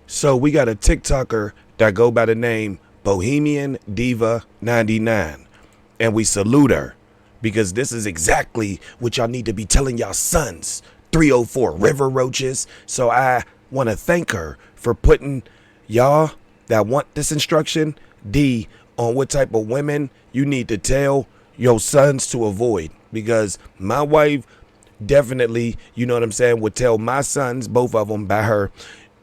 So we got a TikToker that go by the name Bohemian Diva 99, and we salute her because this is exactly what y'all need to be telling y'all sons. 304 River Roaches. So I want to thank her for putting y'all that want this instruction D on what type of women you need to tell your sons to avoid, because my wife definitely, you know what I'm saying, would tell my sons, both of them by her,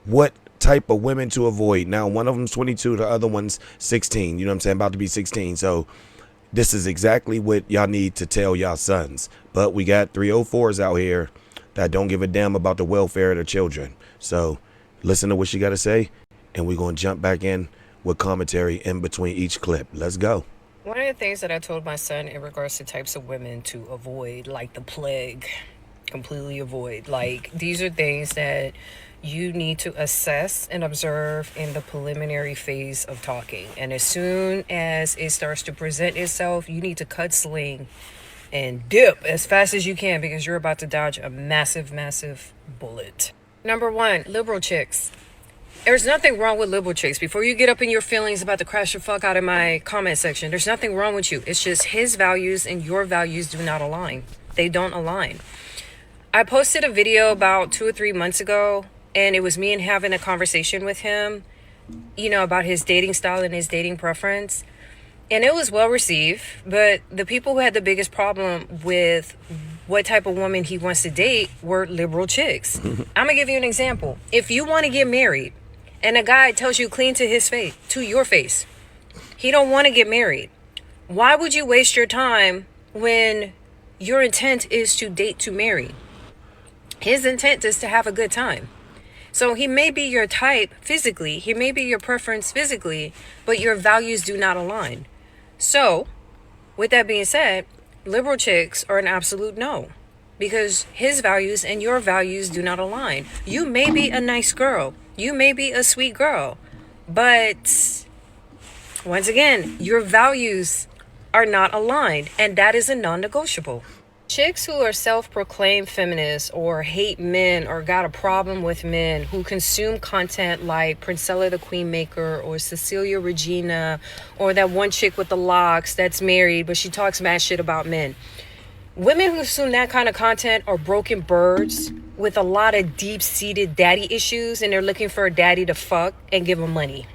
what type of women to avoid. Now, one of them's 22, the other one's 16, you know what I'm saying, about to be 16. So this is exactly what y'all need to tell y'all sons. But we got 304s out here that don't give a damn about the welfare of their children. So listen to what she got to say, and we're going to jump back in with commentary in between each clip. Let's go. One of the things that I told my son in regards to types of women to avoid, like the plague, completely avoid. Like, these are things that you need to assess and observe in the preliminary phase of talking. And as soon as it starts to present itself, you need to cut sling and dip as fast as you can, because you're about to dodge a massive, massive bullet. Number one, liberal chicks. There's nothing wrong with liberal chicks. Before you get up in your feelings about to crash the fuck out of my comment section, there's nothing wrong with you. It's just his values and your values do not align. They don't align. I posted a video about 2 or 3 months ago, and it was me and having a conversation with him, you know, about his dating style and his dating preference. And it was well received, but the people who had the biggest problem with what type of woman he wants to date were liberal chicks. I'm gonna give you an example. If you want to get married and a guy tells you clean to his face, to your face, he don't want to get married, why would you waste your time when your intent is to date to marry? His intent is to have a good time. So he may be your type physically, he may be your preference physically, but your values do not align. So, with that being said, liberal chicks are an absolute no, because his values and your values do not align. You may be a nice girl, you may be a sweet girl, but once again, your values are not aligned, and that is a non-negotiable. Chicks who are self-proclaimed feminists or hate men or got a problem with men, who consume content like Princella the Queenmaker or Cecilia Regina, or that one chick with the locks that's married but she talks mad shit about men. Women who consume that kind of content are broken birds with a lot of deep-seated daddy issues, and they're looking for a daddy to fuck and give them money.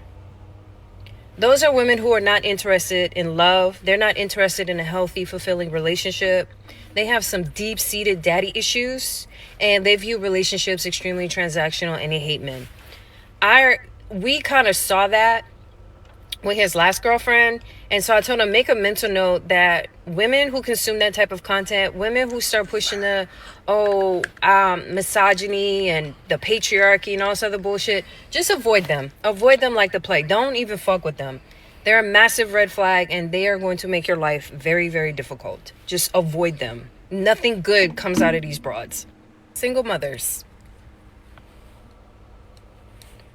Those are women who are not interested in love. They're not interested in a healthy, fulfilling relationship. They have some deep-seated daddy issues, and they view relationships extremely transactional, and they hate men. We kind of saw that with his last girlfriend, and so I told him, make a mental note that women who consume that type of content, women who start pushing the misogyny and the patriarchy and all this other bullshit, just avoid them like the plague. Don't even fuck with them. They're a massive red flag, and they are going to make your life very, very difficult. Just avoid them. Nothing good comes out of these broads. Single mothers.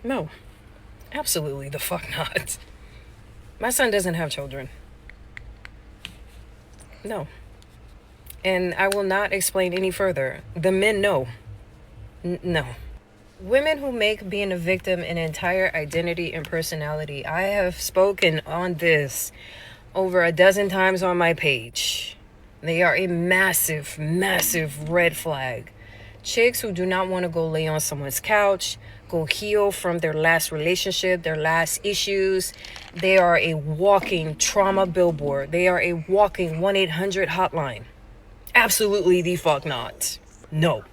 No, absolutely the fuck not. My son doesn't have children. No. And I will not explain any further. The men know. No. Women who make being a victim an entire identity and personality. I have spoken on this over a dozen times on my page. They are a massive, massive red flag. Chicks who do not want to go lay on someone's couch, go heal from their last relationship, their last issues. They are a walking trauma billboard. They are a walking 1-800 hotline. Absolutely the fuck not. No.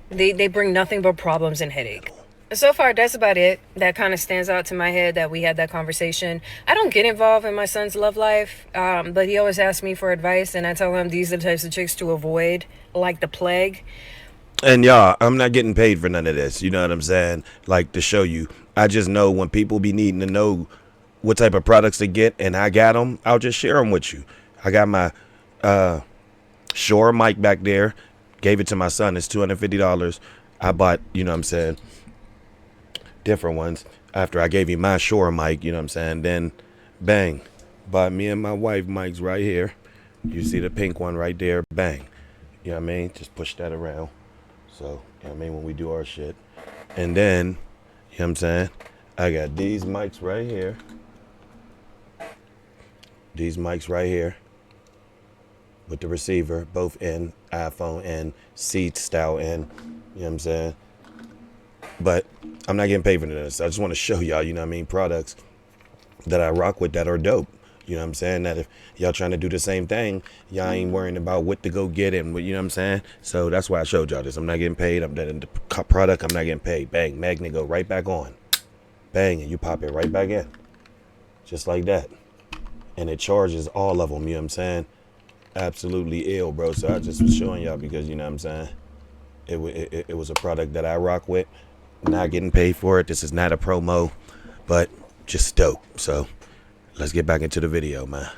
They bring nothing but problems and headache. So far, that's about it. That kind of stands out to my head that we had that conversation. I don't get involved in my son's love life, but he always asks me for advice, and I tell him these are the types of chicks to avoid, like the plague. And y'all, I'm not getting paid for none of this. You know what I'm saying? Like, to show you. I just know when people be needing to know what type of products to get, and I got them, I'll just share them with you. I got my Shure mic back there. Gave it to my son. It's $250. I bought, you know what I'm saying, different ones after I gave you my Shure mic, you know what I'm saying. Then, bang, bought me and my wife mics right here. You see the pink one right there, bang. You know what I mean? Just push that around. So, you know what I mean, when we do our shit. And then, You know what I'm saying? I got these mics right here. These mics right here with the receiver, both in, iPhone in, seat style in. You know what I'm saying? But I'm not getting paid for this. I just want to show y'all, you know what I mean, products that I rock with that are dope. You know what I'm saying? That if y'all trying to do the same thing, y'all ain't worrying about what to go get and what, you know what I'm saying? So that's why I showed y'all this. I'm not getting paid. I'm the product. I'm not getting paid. Bang, magnet go right back on. Bang, and you pop it right back in. Just like that. And it charges all of them, you know what I'm saying? Absolutely ill, bro. So I just was showing y'all because, you know what I'm saying? It was a product that I rock with. Not getting paid for it. This is not a promo, but just dope. So let's get back into the video, man.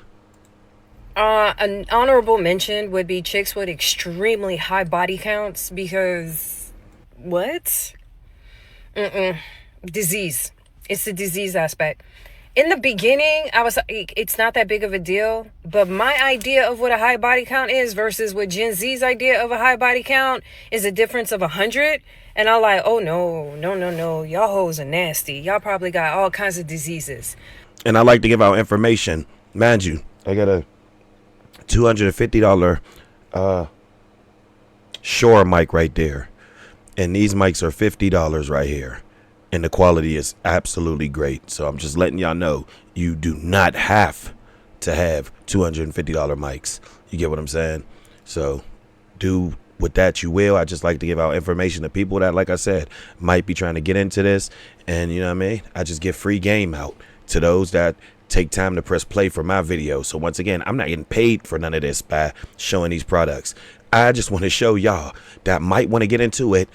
An honorable mention would be chicks with extremely high body counts because what? Disease. It's the disease aspect. In the beginning, I was like, it's not that big of a deal. But my idea of what a high body count is versus what Gen Z's idea of a high body count is a difference of 100. And I'm like, oh, no. Y'all hoes are nasty. Y'all probably got all kinds of diseases. And I like to give out information. Mind you, I got a $250 Shure mic right there. And these mics are $50 right here. And the quality is absolutely great. So I'm just letting y'all know you do not have to have $250 mics. You get what I'm saying? So do with that you will. I just like to give out information to people that, like I said, might be trying to get into this. And you know what I mean? I just give free game out to those that take time to press play for my video. So once again, I'm not getting paid for none of this by showing these products. I just want to show y'all that might want to get into it.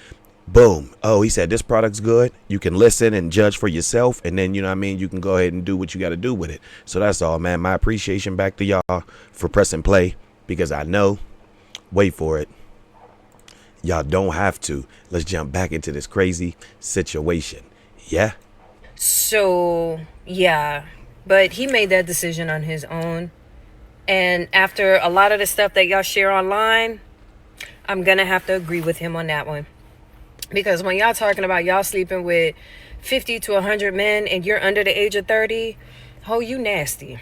Boom. Oh, he said this product's good. You can listen and judge for yourself. And then, you know what I mean, you can go ahead and do what you got to do with it. So that's all, man. My appreciation back to y'all for pressing play, because I know, wait for it, y'all don't have to. Let's jump back into this crazy situation. Yeah. So, yeah. But he made that decision on his own. And after a lot of the stuff that y'all share online, I'm going to have to agree with him on that one. Because when y'all talking about y'all sleeping with 50 to 100 men and you're under the age of 30, oh, you nasty.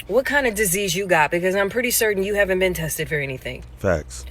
What kind of disease you got? Because I'm pretty certain you haven't been tested for anything. Facts.